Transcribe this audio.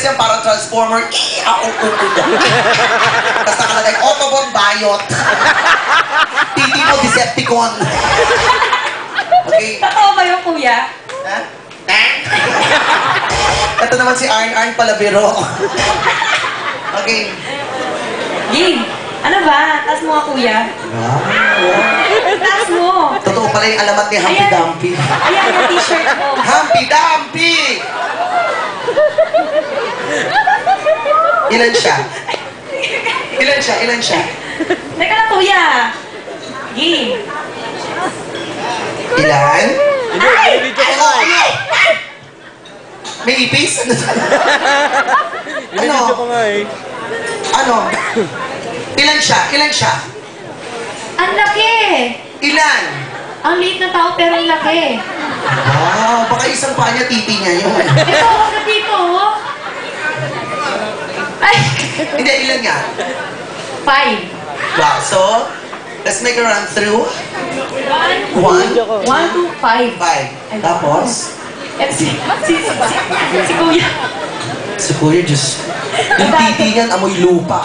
yan, parang transformer. Tapos nakalagay, Autobot Bayot. Titi mo, Decepticon. Okay. Totoo ba yung kuya? Ha? Ito naman si Arn Palabiro. Okay. Ging, ano ba? Taas mo nga kuya. Taas mo. Totoo pala yung alamat ni Humpy Dumpy. Ayan yung t-shirt mo. Humpy Dumpy! Ilan siya? Ilan siya? Teka lang kuya. Ging. Ilan? Ay! May ipis? Ano? Video ko nga eh. Ano? Ilan siya? Ang laki! Ilan? Ang liit na tao pero ang laki. Ah, baka isang pa niya, titi niya yun. Ito, huwag na dito. Ay! Hindi, ilan nga? 5. Wow, so, let's make a run through. 1, 1, 2, 5. 5. Tapos? Si kuya. Si Kuya, Diyos. Yung titi niyan, amoy lupa.